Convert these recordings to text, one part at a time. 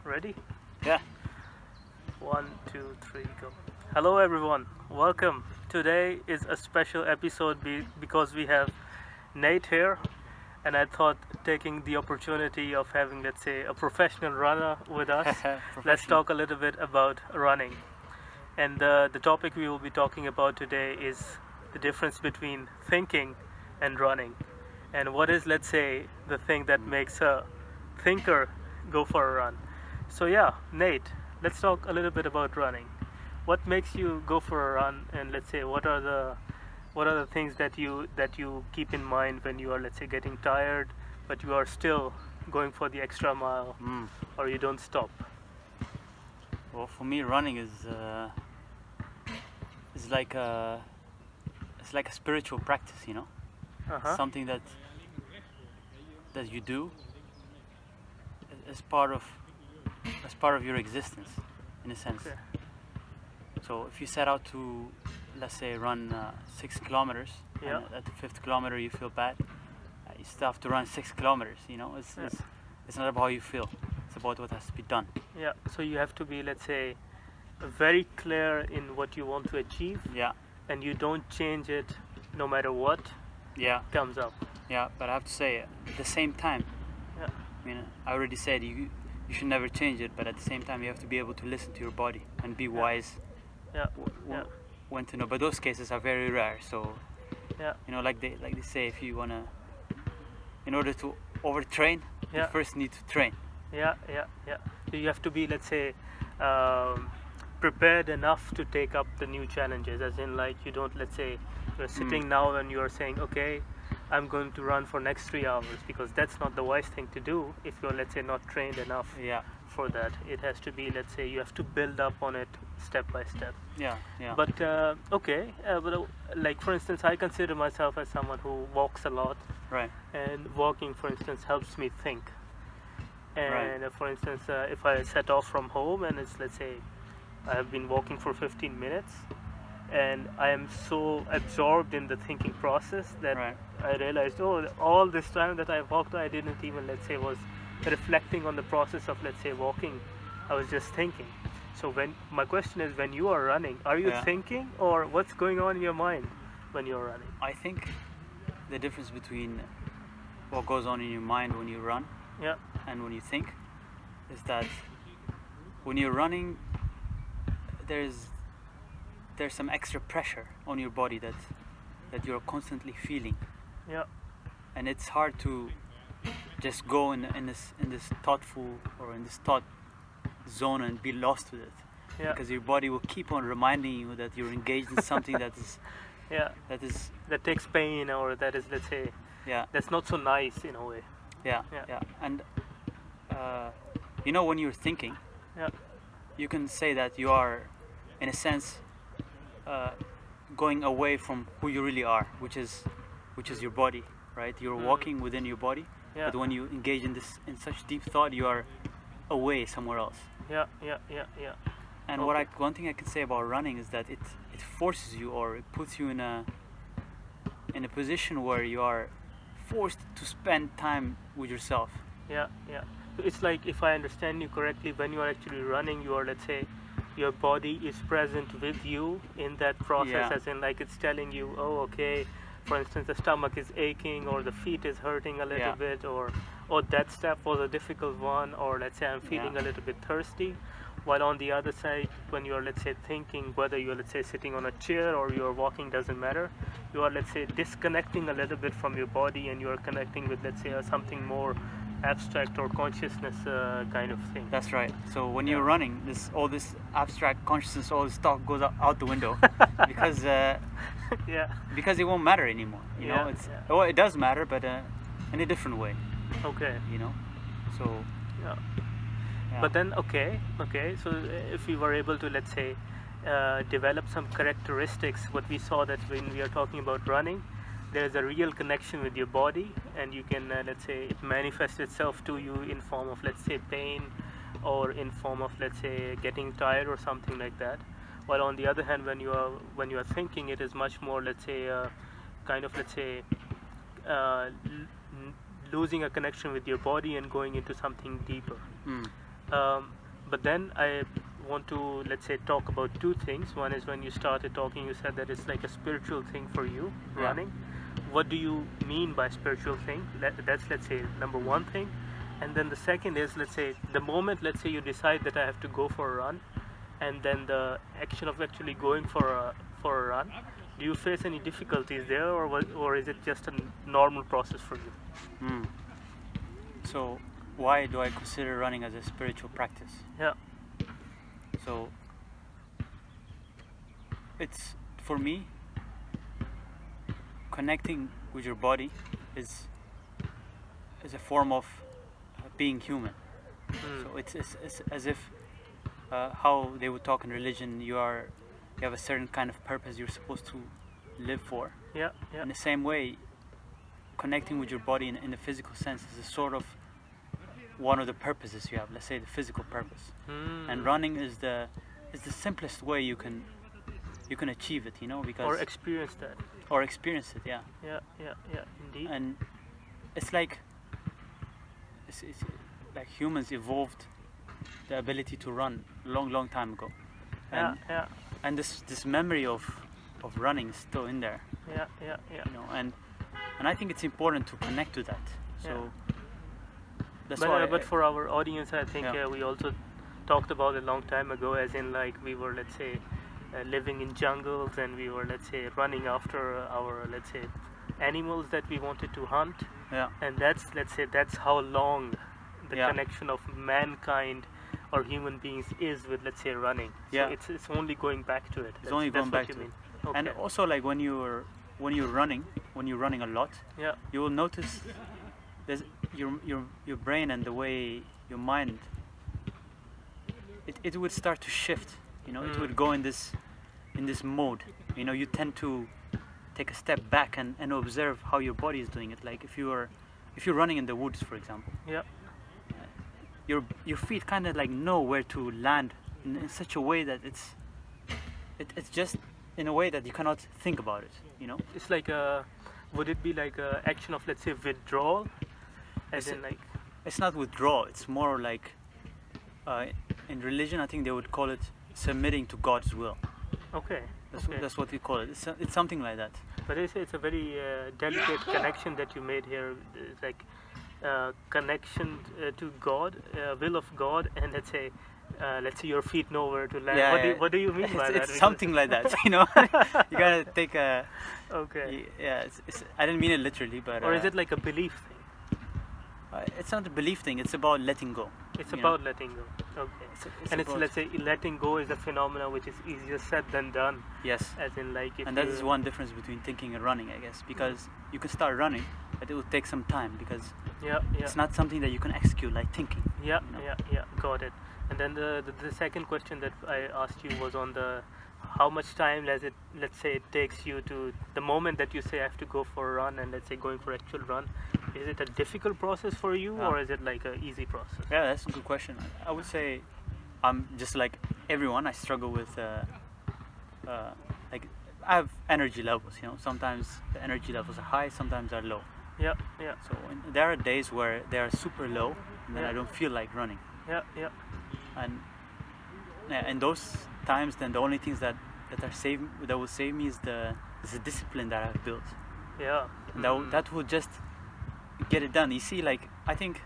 Ready? Yeah. 1, 2, 3, go. Hello, everyone. Welcome. Today is a special episode because we have Nate here, and I thought taking the opportunity of having, let's say, a professional runner with us, let's Professional. talk a little bit about running. And the topic we will be talking about today is the difference between thinking and running. And what is, let's say, the thing that makes a thinker go for a run. So, yeah, Nate, let's talk a little bit about running. What makes you go for a run, and let's say, what are the things that you keep in mind when you are, let's say, getting tired, but you are still going for the extra mile, Mm. or you don't stop? Well, for me, running is like a spiritual practice, Uh-huh. something that you do as part of your existence, in a sense. Okay. So if you set out to, let's say, run 6 kilometers, Yeah. and at the fifth kilometer you feel bad, you still have to run 6 kilometers. Yeah. It's not about how you feel; it's about what has to be done. Yeah. So you have to be, let's say, very clear in what you want to achieve, Yeah, and you don't change it no matter what yeah, comes up. yeah. But I have to say, at the same time, Yeah. I mean, I already said you should never change it, but at the same time, you have to be able to listen to your body and be wise Yeah. w- when to know. But those cases are very rare. So, Yeah. like they say, if you wanna, in order to overtrain, you Yeah. first need to train. Yeah. Yeah. Yeah. So you have to be, let's say, um, prepared enough to take up the new challenges. As in, like, you don't, let's say, you're sitting now and you're saying, okay, I'm going to run for next 3 hours, because that's not the wise thing to do if you're, let's say, not trained enough Yeah, for that. It has to be, let's say, you have to build up on it step by step. yeah, yeah. But like, for instance, I consider myself as someone who walks a lot, Right. and walking, for instance, helps me think. Right. And for instance, if I set off from home and it's, let's say, I have been walking for 15 minutes, and I am so absorbed in the thinking process that Right. I realized, oh, all this time that I walked, I didn't even, let's say, was reflecting on the process of, let's say, walking. I was just thinking. So my question is, when you are running, are you Yeah. thinking, or what's going on in your mind when you're running? I think the difference between what goes on in your mind when you run Yeah. and when you think is that when you're running, there's some extra pressure on your body that you're constantly feeling, Yeah. and it's hard to just go in this thoughtful or in this thought zone and be lost with it, Yeah. because your body will keep on reminding you that you're engaged in something Yeah. that is That takes pain, or that is, let's say, yeah, that's not so nice in a way. yeah, Yeah. yeah. And when you're thinking, Yeah. you can say that you are, in a sense, going away from who you really are, which is your body, right? You're walking within your body, Yeah. but when you engage in such deep thought, you are away somewhere else. Yeah. Yeah. Yeah. Yeah. And Okay. one thing I can say about running is that it forces you, or it puts you in a position where you are forced to spend time with yourself. Yeah, yeah. So it's like, if I understand you correctly, when you are actually running, you are, let's say, your body is present with you in that process, Yeah. as in, like, it's telling you, oh, okay, for instance, the stomach is aching, or the feet is hurting a little Yeah. bit, or that step was a difficult one, or let's say I'm feeling Yeah. a little bit thirsty. While on the other side, when you're, let's say, thinking, whether you're, let's say, sitting on a chair or you're walking, doesn't matter, you are, let's say, disconnecting a little bit from your body, and you are connecting with, let's say, something more abstract or consciousness kind of thing. That's right. So when Yeah. you're running, all this abstract consciousness, all this stuff goes out the window because Yeah. it won't matter anymore. Yeah, It's yeah. well, it does matter, but in a different way. Okay. So Yeah. yeah. But then, okay. So if we were able to, let's say, develop some characteristics, what we saw, that when we are talking about running, there is a real connection with your body, and you can, let's say, it manifests itself to you in form of, let's say, pain, or in form of, let's say, getting tired or something like that. While on the other hand, when you are thinking, it is much more, let's say, kind of, let's say, uh, l- losing a connection with your body and going into something deeper. Mm. But then I want to, let's say, talk about two things. One is when you started talking, you said that it's like a spiritual thing for you, Yeah. running. What do you mean by spiritual thing? That's, let's say, number one thing. And then the second is, let's say, the moment, let's say, you decide that I have to go for a run, and then the action of actually going for a run, do you face any difficulties there, or is it just a normal process for you? Mm. So why do I consider running as a spiritual practice? Yeah. So it's, for me, connecting with your body is a form of being human. Mm. So it's as if how they would talk in religion, you have a certain kind of purpose you're supposed to live for. Yeah. Yeah. In the same way, connecting with your body in the physical sense is a sort of one of the purposes you have. Let's say the physical purpose, Mm. and running is the simplest way you can achieve it. You know, because Or experience that. or experience it. Yeah, Yeah. Yeah. Yeah. Indeed. and it's like it's like humans evolved the ability to run long time ago, Yeah. and Yeah. and this memory of running is still in there. Yeah. Yeah. Yeah. You know, and I think it's important to connect to that. So that's But, why. but for our audience, I think Yeah. we also talked about it a long time ago, as in like we were, let's say, living in jungles, and we were, let's say, running after our, let's say, animals that we wanted to hunt, Yeah, and that's, let's say, that's how long the Yeah. connection of mankind or human beings is with, let's say, running. So Yeah. it's only going back to it. only That's going what back you to mean. it. Okay. And also, like when you're running a lot, Yeah. you will notice there's your brain and the way your mind, it would start to shift. You know, it Mm. would go in this mode. You know, you tend to take a step back and observe how your body is doing it. Like if you're running in the woods, for example, Yeah. your feet kind of like know where to land in such a way that it's just in a way that you cannot think about it. You know, It's like a, would it be like a action of, let's say, withdrawal, as It's in like, it's not withdrawal. It's more like in religion, I think they would call it submitting to God's will. okay, okay. That's what we call it. It's something like that. But it's a very delicate connection that you made here. It's like connection to God, will of God, and let's say your feet know where to land. Yeah, What do you mean by that? It's something like that. You know, you gotta take a. Okay. Yeah, I didn't mean it literally, but. Or is it like a belief thing? It's not a belief thing. It's about letting go. It's you about letting go. Okay. And it's, about- let's say, letting go is a phenomena which is easier said than done. Yes. As in, like, if And that you- is one difference between thinking and running, I guess, because you can start running, but it will take some time because Yeah. Yeah. it's not something that you can execute like thinking. Yeah, you know? yeah, got it. And then the second question that I asked you was on the how much time does it, let's say, it takes you to the moment that you say I have to go for a run, and let's say going for actual run, is it a difficult process for you, Ah. or is it like a easy process? Yeah, that's a good question. I would say I'm just like everyone. I struggle with like I have energy levels. You know, sometimes the energy levels are high, sometimes are low. Yeah, yeah, So there are days where they are super low, and then Yeah. I don't feel like running. yeah, yeah, And yeah, in those times, then the only things that will save me is the discipline that I've built. yeah. And Mhm. that will just get it done. You see, like I think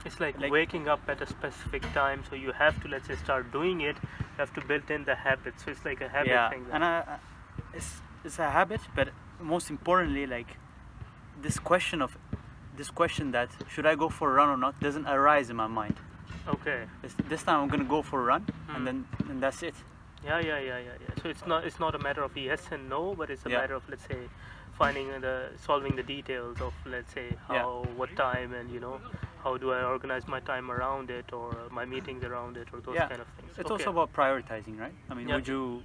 It's like like- waking up at a specific time, so you have to, let's say, start doing it. You have to build in the habit, so it's like a habit yeah, thing. and it's a habit, but most importantly, like this question that should I go for a run or not doesn't arise in my mind. Okay. This time I'm gonna go for a run, Mm. and that's it. Yeah. So it's not a matter of yes and no, but it's a Yeah. matter of, let's say, solving the details of, let's say, Yeah. what time, and how do I organize my time around it, or my meetings around it, or those Yeah. kind of things. It's Okay. also about prioritizing, right? I mean, Yeah. would you,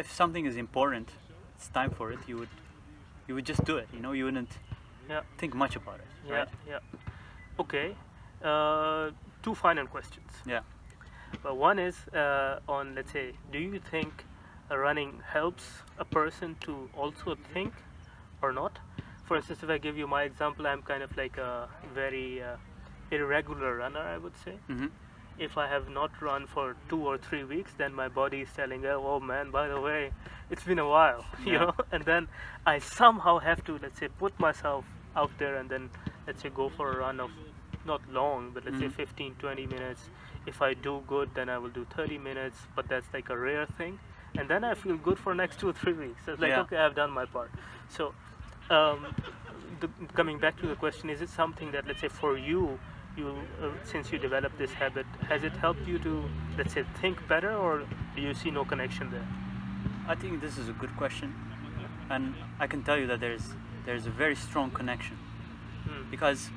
if something is important, it's time for it. You would just do it. You know, you wouldn't Yeah. think much about it, Yeah, right? yeah. Okay. Two final questions. Yeah. But one is on, let's say, do you think running helps a person to also think or not? For instance, if I give you my example, I'm kind of like a very irregular runner, I would say. Hmm. If I have not run for 2 or 3 weeks, then my body is telling, oh man, by the way, it's been a while, you Yeah. know. And then I somehow have to, let's say, put myself out there and then, let's say, go for a run of not long, but let's say Mhm. 15, 20 minutes. If I do good, then I will do 30 minutes, but that's like a rare thing. And then I feel good for next 2 or 3 weeks. It's like, Yeah. okay, I've done my part. So, um, coming back to the question, is it something that, let's say, for you, since you developed this habit, has it helped you to, let's say, think better, or do you see no connection there? I think this is a good question, and I can tell you that there's a very strong connection, Hmm. because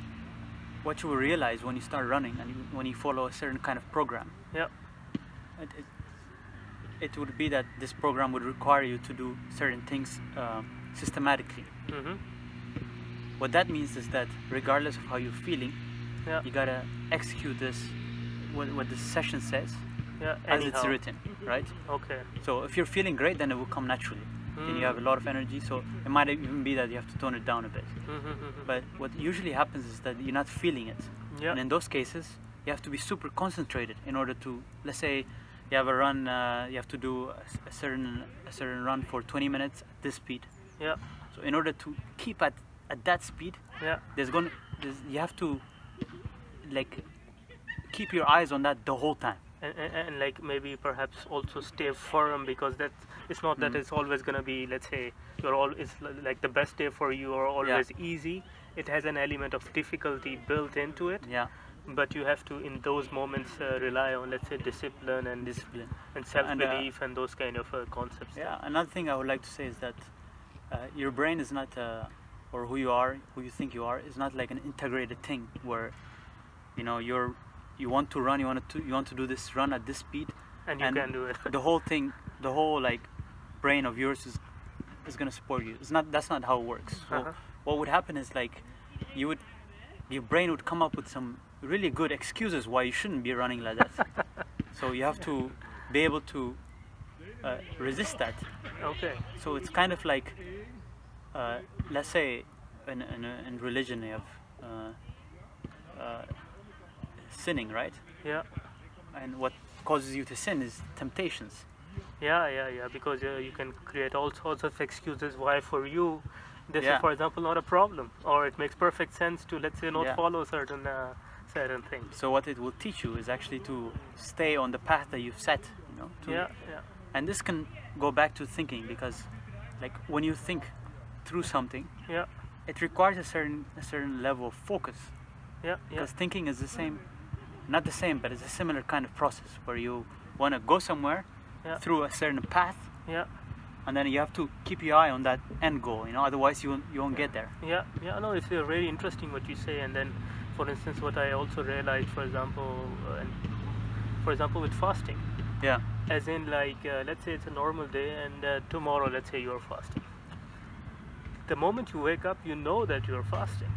what you will realize when you start running and when you follow a certain kind of program, Yeah. it would be that this program would require you to do certain things systematically. Mm-hmm. What that means is that regardless of how you're feeling, Yeah. you gotta execute this, what the session says, Yeah. as it's Anyhow. written, right? Okay. So if you're feeling great, then it will come naturally. Then you have a lot of energy, so it might even be that you have to tone it down a bit. Mm-hmm. But what usually happens is that you're not feeling it. Yeah. And in those cases, you have to be super concentrated in order to, let's say, you have a run, you have to do a certain run for 20 minutes at this speed. Yeah. So in order to keep at that speed, Yeah. you have to like keep your eyes on that the whole time. And like maybe perhaps also stay firm, because that it's not that it's always gonna be, let's say, it's like the best day for you or always easy. It has an element of difficulty built into it, Yeah, but you have to in those moments rely on, let's say, discipline and discipline. and self-belief and those kind of concepts. Yeah, another thing I would like to say is that your brain is not, or who you think you are, is not like an integrated thing where, you know, you want to run, you want to do this run at this speed, And you can do it. the whole like brain of yours is gonna support you. That's not how it works. So Uh-huh. what would happen is like your brain would come up with some really good excuses why you shouldn't be running like that. So you have to be able to resist that. Okay. So it's kind of like, let's say, in religion you have sinning, right? Yeah. And what causes you to sin is temptations. Yeah. Because you can create all sorts of excuses why for you this Yeah. is, for example, not a problem, or it makes perfect sense to, let's say, not Yeah. follow certain things. So what it will teach you is actually to stay on the path that you've set. You know. Yeah. And this can go back to thinking, because, like, when you think through something, Yeah. it requires a certain level of focus. Yeah. Because thinking is the same, not the same, but it's a similar kind of process where you want to go somewhere Yeah. through a certain path, Yeah. and then you have to keep your eye on that end goal. You know, otherwise you won't get there. Yeah. No, it's very interesting what you say. And then, for instance, what I also realized, for example, with fasting, Yeah. as in, like, let's say it's a normal day, and tomorrow, let's say, you're fasting. The moment you wake up, you know that you're fasting.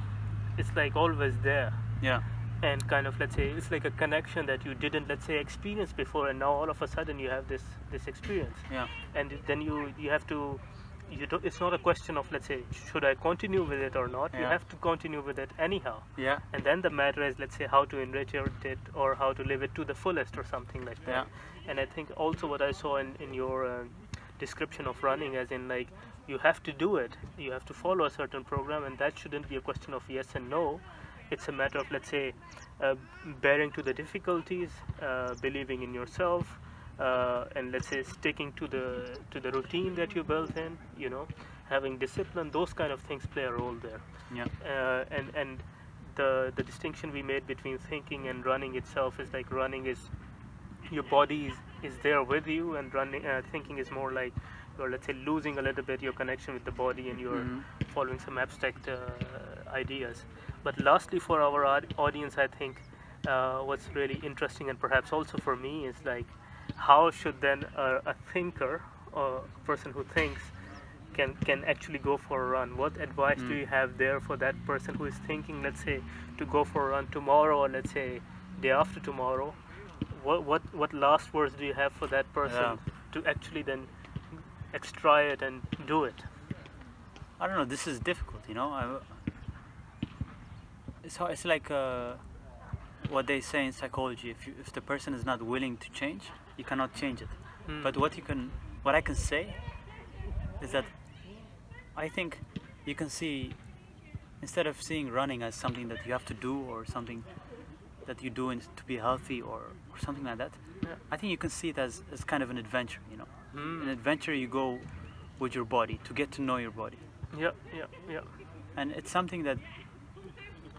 It's like always there. Yeah. And kind of, let's say, it's like a connection that you didn't, let's say, experience before, and now all of a sudden you have this experience. Yeah. And then you have to, it's not a question of, let's say, should I continue with it or not. You Yeah. have to continue with it anyhow. Yeah. And then the matter is, let's say, how to enrich it, or how to live it to the fullest, or something like that. And I think also what I saw in your description of running, as in, like, you have to do it, you have to follow a certain program, and that shouldn't be a question of yes and no. It's a matter of, let's say, bearing to the difficulties, believing in yourself, and, let's say, sticking to the routine that you built in, you know, having discipline. Those kind of things play a role there. Yeah. And the distinction we made between thinking and running itself is, like, running is your body is there with you, and thinking is more like you're, let's say, losing a little bit your connection with the body, and you're following some abstract ideas. But lastly, for our audience, I think what's really interesting, and perhaps also for me, is, like, how should then a thinker, or a person who thinks, can actually go for a run? What advice do you have there for that person who is thinking, let's say, to go for a run tomorrow, or, let's say, day after tomorrow? What last words do you have for that person to actually then try it and do it? I don't know. This is difficult. You know. It's like what they say in psychology. If the person is not willing to change, you cannot change it. Mm. But what I can say is that I think you can see, instead of seeing running as something that you have to do or something that you do to be healthy or something like that, Yeah. I think you can see it as kind of an adventure. Mm. An adventure you go with your body to get to know your body, Yeah, yeah, yeah. and it's something that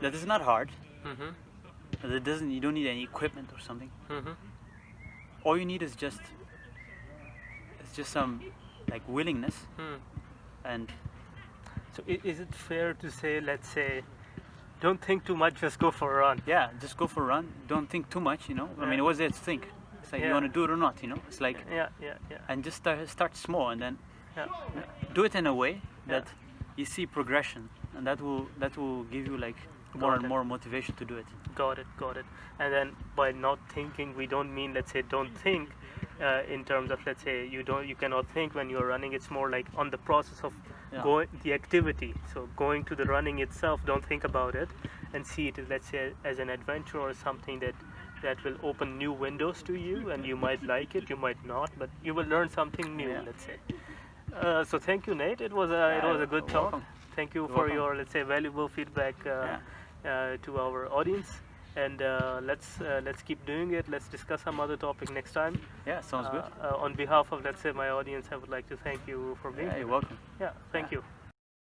is not hard. Mm-hmm. You don't need any equipment or something. Mm-hmm. All you need is just some like willingness. Mm. And So is it fair to say, let's say, don't think too much, just go for a run? yeah, just go for a run, don't think too much. I mean, what's there to think? It's like, Yeah. you want to do it or not. It's like, Yeah, yeah, yeah. and just start small, and then Yeah. do it in a way Yeah. that you see progression, and that will give you like more Got and it. more motivation to do it. Got it, got it. And then by not thinking, we don't mean, let's say, don't think in terms of, let's say, you cannot think when you're running. It's more like on the process of Yeah. going, the activity. So going to the running itself, don't think about it, and see it, let's say, as an adventure or something that will open new windows to you, and you might like it, you might not, but you will learn something new, Yeah. let's say. So thank you, Nate. It was a good You're talk. welcome. Thank you You're for welcome. your, let's say, valuable feedback to our audience. And let's keep doing it. Let's discuss some other topic next time. Yeah, sounds good. On behalf of, let's say, my audience, I would like to thank you for being Yeah, here. you're welcome. Yeah, thank Yeah. you.